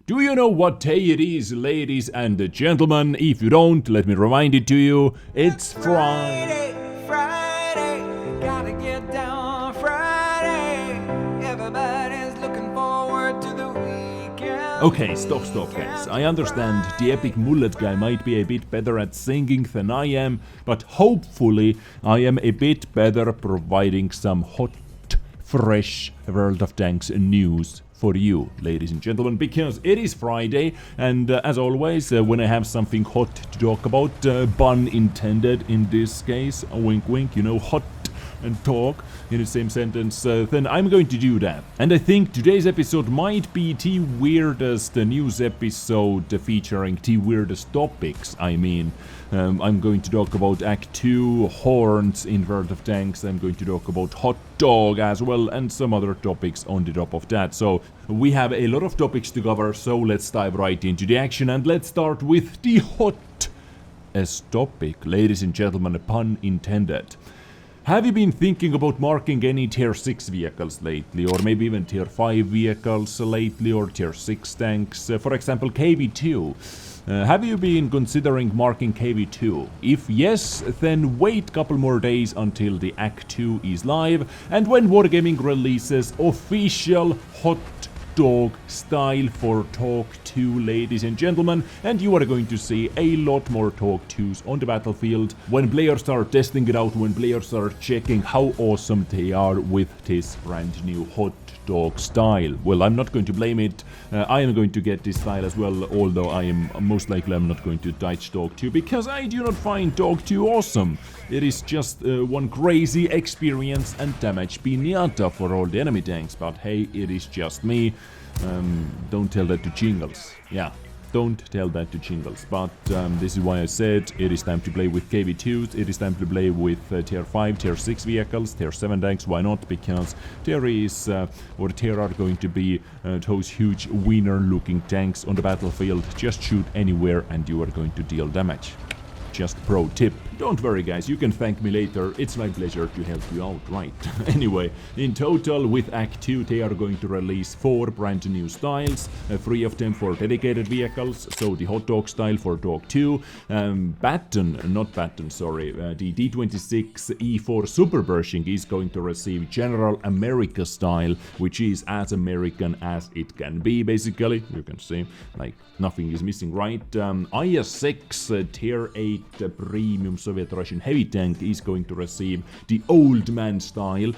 Do you know what day it is, ladies and gentlemen? If you don't, let me remind it to you. It's Friday. Friday, gotta get down Friday. Everybody's looking forward to the weekend. Okay, stop guys. I understand the epic mullet guy might be a bit better at singing than I am, but hopefully I am a bit better providing some hot, fresh World of Tanks news for you, ladies and gentlemen, because it is Friday, and as always, when I have something hot to talk about, pun intended in this case, wink wink, you know, hot and talk in the same sentence, then I'm going to do that. And I think today's episode might be the weirdest news episode featuring the weirdest topics. I mean, I'm going to talk about Act 2, horns in World of Tanks, I'm going to talk about hot dog as well, and some other topics on the top of that. So we have a lot of topics to cover, so let's dive right into the action, and let's start with the hottest topic, ladies and gentlemen, pun intended. Have you been thinking about marking any tier 6 vehicles lately, or maybe even tier 5 vehicles lately, or tier 6 tanks, for example KV2? Have you been considering marking KV2? If yes, then wait a couple more days until the Act 2 is live, and when Wargaming releases official hot dog style for TOG II, ladies and gentlemen, and you are going to see a lot more TOG IIs on the battlefield when players are testing it out, when players are checking how awesome they are with this brand new hot dog style. Well, I'm not going to blame it. I am going to get this style as well, although I'm not going to touch TOG II because I do not find TOG II awesome. It is just one crazy experience and damage pinata for all the enemy tanks, but hey, it is just me. Don't tell that to Jingles. Yeah, don't tell that to Jingles. But this is why I said it is time to play with KV2s, it is time to play with tier 5, tier 6 vehicles, tier 7 tanks, why not? Because there are going to be those huge winner looking tanks on the battlefield. Just shoot anywhere and you are going to deal damage. Just pro tip. Don't worry guys, you can thank me later, it's my pleasure to help you out, right? Anyway, in total with Act 2 they are going to release 4 brand new styles, 3 of them for dedicated vehicles, so the hot dog style for TOG II, the D26 E4 Super Pershing is going to receive General America style, which is as American as it can be, basically. You can see, like, nothing is missing, right? IS-6 Tier 8 Premium Soviet Russian heavy tank is going to receive the old man style,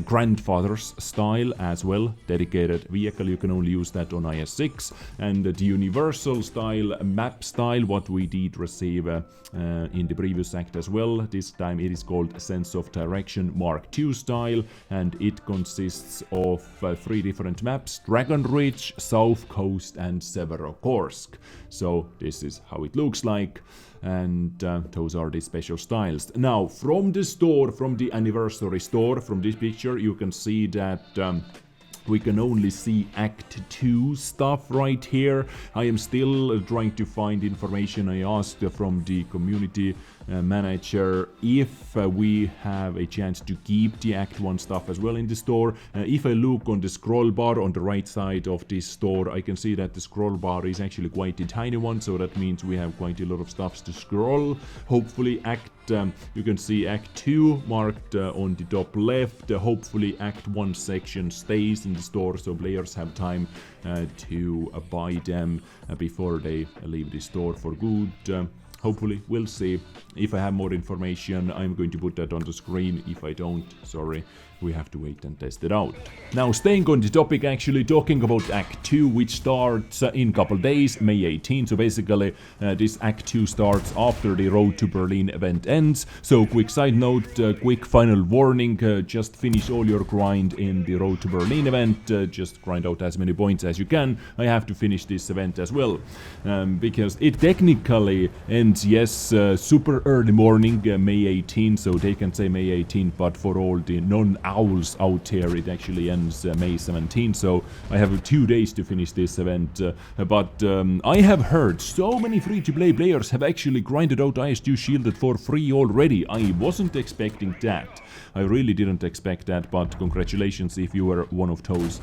grandfather's style as well, dedicated vehicle, you can only use that on IS-6, and the universal style, map style, what we did receive in the previous act as well. This time it is called Sense of Direction Mark II style, and it consists of 3 different maps: Dragon Ridge, South Coast, and Severogorsk. So this is how it looks like, and those are the special styles. Now, from the store, from the anniversary store, from this picture, you can see that we can only see Act 2 stuff right here. I am still trying to find information. I asked from the community manager if we have a chance to keep the Act 1 stuff as well in the store. If I look on the scroll bar on the right side of this store, I can see that the scroll bar is actually quite a tiny one, so that means we have quite a lot of stuff to scroll. Hopefully you can see Act 2 marked on the top left. Hopefully Act 1 section stays in the store so players have time to buy them before they leave the store for good. Hopefully, we'll see. If I have more information, I'm going to put that on the screen. If I don't, sorry, we have to wait and test it out. Now, staying on the topic, actually talking about Act 2, which starts in a couple days, May 18. So basically, this Act 2 starts after the Road to Berlin event ends. So quick side note, quick final warning, just finish all your grind in the Road to Berlin event. Just grind out as many points as you can. I have to finish this event as well, because it technically ends And yes, super early morning, May 18, so they can say May 18, but for all the non-owls out there, it actually ends May 17, so I have 2 days to finish this event. But I have heard so many free-to-play players have actually grinded out IS2 Shielded for free already. I wasn't expecting that. I really didn't expect that, but congratulations if you were one of those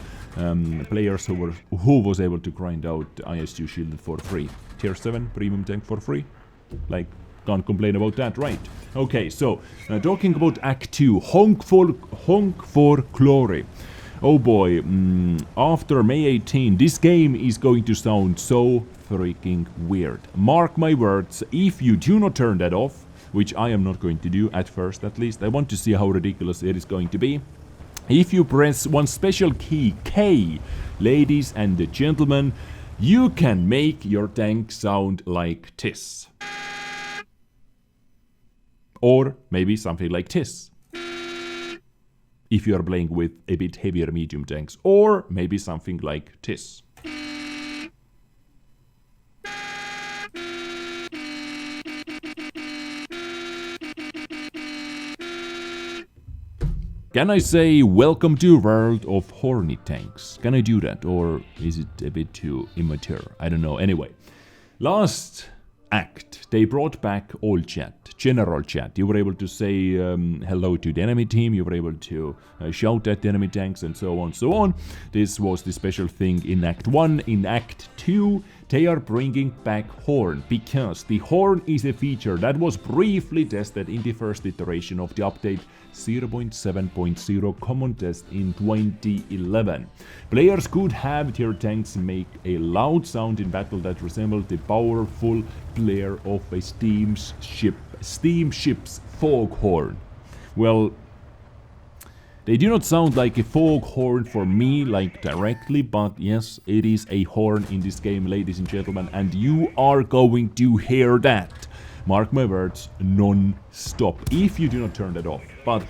players who was able to grind out IS2 Shielded for free. Tier 7 premium tank for free. Like, can't complain about that, right? Okay, so talking about Act 2, honk for glory. Oh boy, after May 18, this game is going to sound so freaking weird. Mark my words, if you do not turn that off, which I am not going to do at first at least, I want to see how ridiculous it is going to be. If you press one special key, K, ladies and gentlemen, you can make your tank sound like this. Or maybe something like this. If you are playing with a bit heavier medium tanks. Or maybe something like this. Can I say welcome to world of horny tanks? Can I do that, or is it a bit too immature? I don't know. Anyway, last act, they brought back all chat, general chat. You were able to say hello to the enemy team, you were able to shout at the enemy tanks and so on, so on. This was the special thing in Act 1. In Act 2, they are bringing back Horn, because the Horn is a feature that was briefly tested in the first iteration of the update 0.7.0 common test in 2011. Players could have their tanks make a loud sound in battle that resembled the powerful blare of a steamship's foghorn. Well, they do not sound like a foghorn for me, like directly, but yes, it is a horn in this game, ladies and gentlemen, and you are going to hear that. Mark my words, non-stop, if you do not turn that off. But,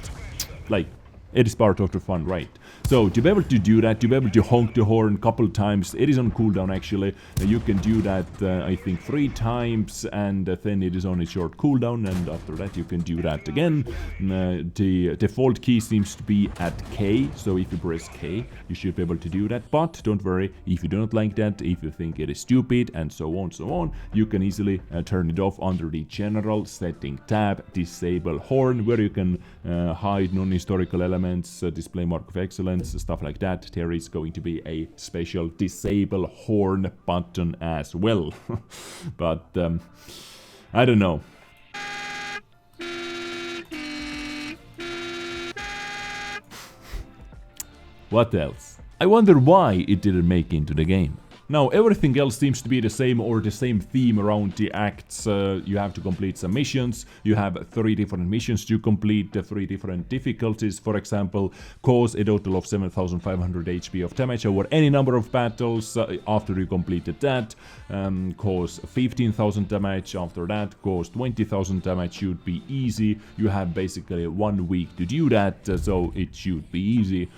like, it is part of the fun, right? So, to be able to do that, to be able to honk the horn a couple times, it is on cooldown actually. You can do that, I think, 3 times, and then it is on a short cooldown, and after that you can do that again. The default key seems to be at K, so if you press K, you should be able to do that. But don't worry, if you do not like that, if you think it is stupid, and so on, you can easily turn it off under the General Setting tab, Disable Horn, where you can hide non-historical elements, display Mark of Excellence, stuff like that. There is going to be a special Disable Horn button as well. But I don't know. What else? I wonder why it didn't make into the game. Now, everything else seems to be the same, or the same theme around the acts. You have to complete some missions. You have 3 different missions to complete, 3 different difficulties. For example, cause a total of 7,500 HP of damage over any number of battles after you completed that. Cause 15,000 damage after that. Cause 20,000 damage should be easy. You have basically 1 week to do that, so it should be easy.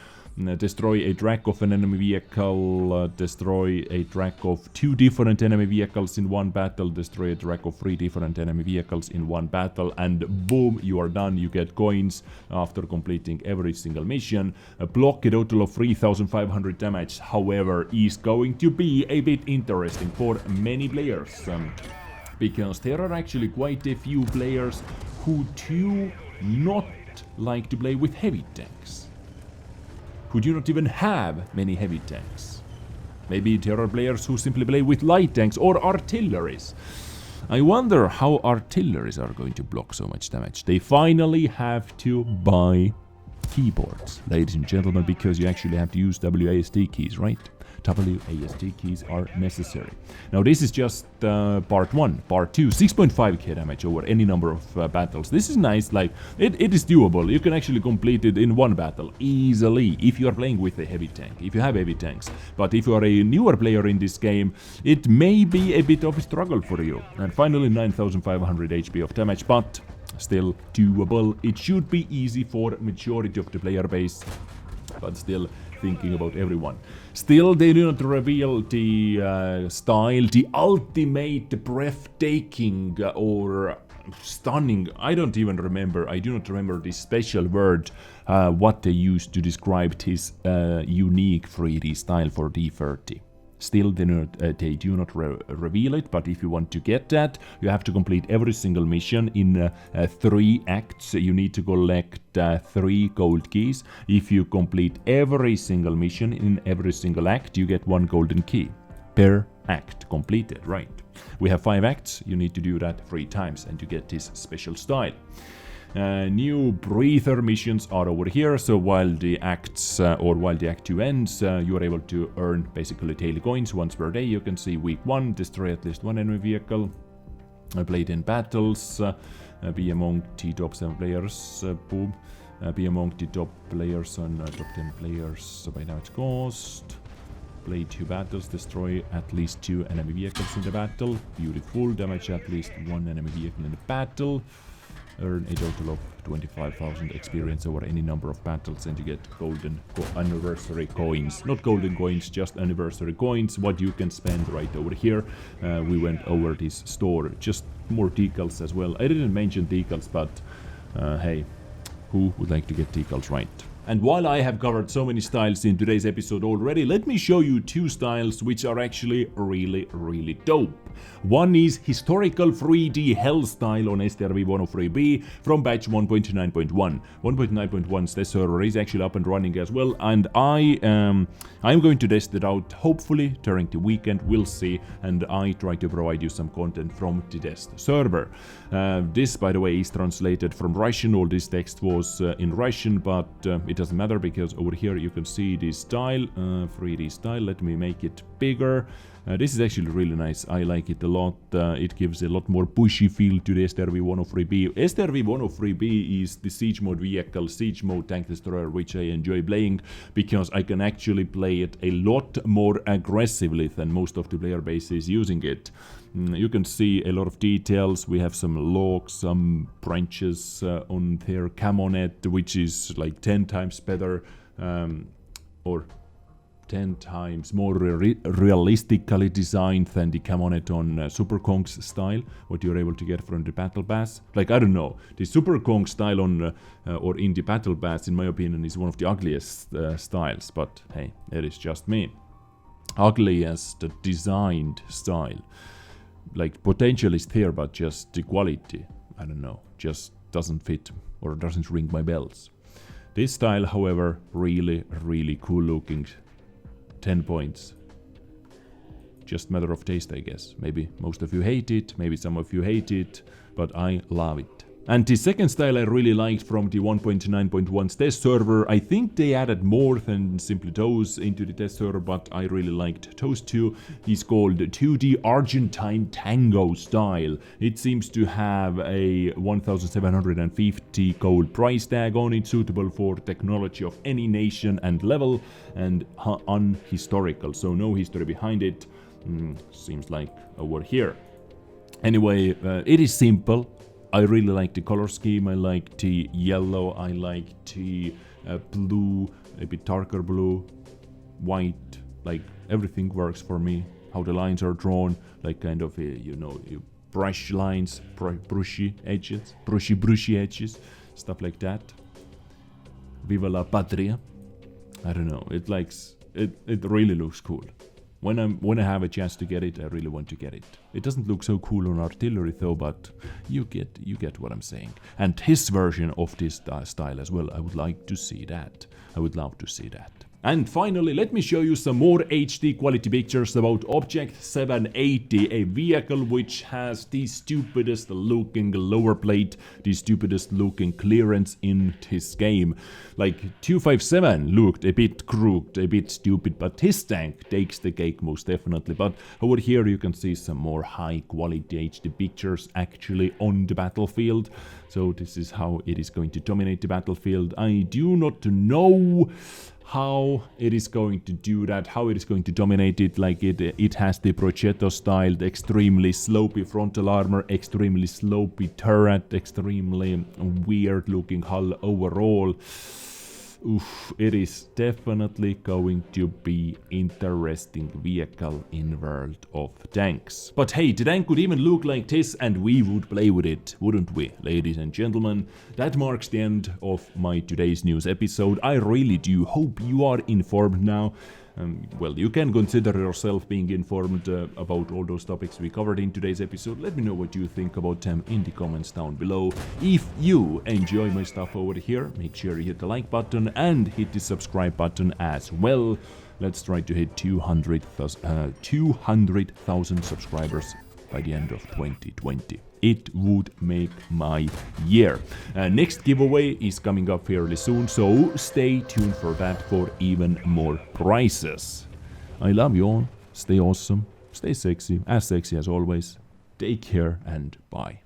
Destroy a track of an enemy vehicle, destroy a track of 2 different enemy vehicles in one battle, destroy a track of 3 different enemy vehicles in one battle, and boom, you are done. You get coins after completing every single mission. Block a total of 3,500 damage, however, is going to be a bit interesting for many players, because there are actually quite a few players who do not like to play with heavy tanks, who do not even have many heavy tanks. Maybe there are players who simply play with light tanks or artilleries. I wonder how artilleries are going to block so much damage. They finally have to buy keyboards, ladies and gentlemen, because you actually have to use WASD keys, right? WASD keys are necessary. Now this is just part 1. Part 2, 6.5k damage over any number of battles. This is nice, like, it is doable. You can actually complete it in 1 battle easily if you are playing with a heavy tank, if you have heavy tanks. But if you are a newer player in this game, it may be a bit of a struggle for you. And finally 9,500 HP of damage, but still doable. It should be easy for majority of the player base, but still thinking about everyone. Still, they do not reveal the style, the ultimate breathtaking or stunning. I do not remember this special word, what they used to describe this unique 3D style for D30. Still, they do not reveal it, but if you want to get that, you have to complete every single mission in 3 acts. You need to collect 3 gold keys. If you complete every single mission in every single act, you get 1 golden key per act completed, right? We have 5 acts, you need to do that 3 times and you get this special style. New breather missions are over here, so while the acts while the act 2 ends, you are able to earn basically daily coins once per day. You can see week 1, destroy at least 1 enemy vehicle, play 10 battles, be among the top 7 players, boom, be among the top players on top 10 players by damage cost, play 2 battles, destroy at least 2 enemy vehicles in the battle, beautiful, damage at least 1 enemy vehicle in the battle, earn a total of 25,000 experience over any number of battles, and you get golden anniversary coins. Not golden coins, just anniversary coins, what you can spend right over here. We went over this store, just more decals as well. I didn't mention decals, but hey, who would like to get decals, right? And while I have covered so many styles in today's episode already, let me show you 2 styles which are actually really dope. One is historical 3D hell style on STRV-103B from patch 1.9.1. 1.9.1's test server is actually up and running as well, and I'm going to test it out hopefully during the weekend, we'll see, and I try to provide you some content from the test server. This, by the way, is translated from Russian. All this text was in Russian, but it doesn't matter because over here you can see this style, 3D style. Let me make it bigger. This is actually really nice. I like it a lot. It gives a lot more bushy feel to the STRV-103B. STRV-103B is the siege mode vehicle, siege mode tank destroyer, which I enjoy playing because I can actually play it a lot more aggressively than most of the player base is using it. You can see a lot of details. We have some logs, some branches on their camonet, which is like 10 times better, or 10 times more realistically designed than the camonet on Super Kong's style, what you're able to get from the Battle Pass. Like, I don't know, the Super Kong style on or in the Battle Pass, in my opinion, is one of the ugliest styles, but hey, it is just me. Ugliest designed style. Like, potential is there, but just the quality, I don't know, just doesn't fit or doesn't ring my bells. This style, however, really cool looking. 10 points. Just matter of taste, I guess. Maybe most of you hate it, maybe some of you hate it, but I love it. And the second style I really liked from the 1.9.1's test server, I think they added more than simply those into the test server, but I really liked those 2. He's called 2D Argentine Tango style. It seems to have a 1,750 gold price tag on it, suitable for technology of any nation and level, and unhistorical, so no history behind it. Seems like over here. Anyway, it is simple. I really like the color scheme. I like the yellow, I like the blue, a bit darker blue, white, like everything works for me. How the lines are drawn, like kind of, you know, brush lines, brushy edges, brushy edges, stuff like that. Viva la patria. I don't know, it really looks cool. When I have a chance to get it, I really want to get it. It doesn't look so cool on artillery though, but you get what I'm saying. And his version of this style as well, I would like to see that. I would love to see that. And finally, let me show you some more HD quality pictures about Object 780, a vehicle which has the stupidest looking lower plate, the stupidest looking clearance in this game. Like 257 looked a bit crooked, a bit stupid, but his tank takes the cake most definitely. But over here you can see some more high quality HD pictures actually on the battlefield. So this is how it is going to dominate the battlefield. I do not know how it is going to do that, how it is going to dominate it. Like it has the Progetto styled, extremely slopey frontal armor, extremely slopey turret, extremely weird looking hull overall. it is definitely going to be interesting vehicle in world of tanks. But hey, the tank could even look like this and we would play with it, wouldn't we, ladies and gentlemen? That marks the end of my today's news episode. I really do hope you are informed now. Well, you can consider yourself being informed about all those topics we covered in today's episode. Let me know what you think about them in the comments down below. If you enjoy my stuff over here, make sure you hit the like button and hit the subscribe button as well. Let's try to hit 200,000 subscribers by the end of 2020. It would make my year. Next giveaway is coming up fairly soon, so stay tuned for that for even more prizes. I love you all. Stay awesome. Stay sexy as always. Take care and bye.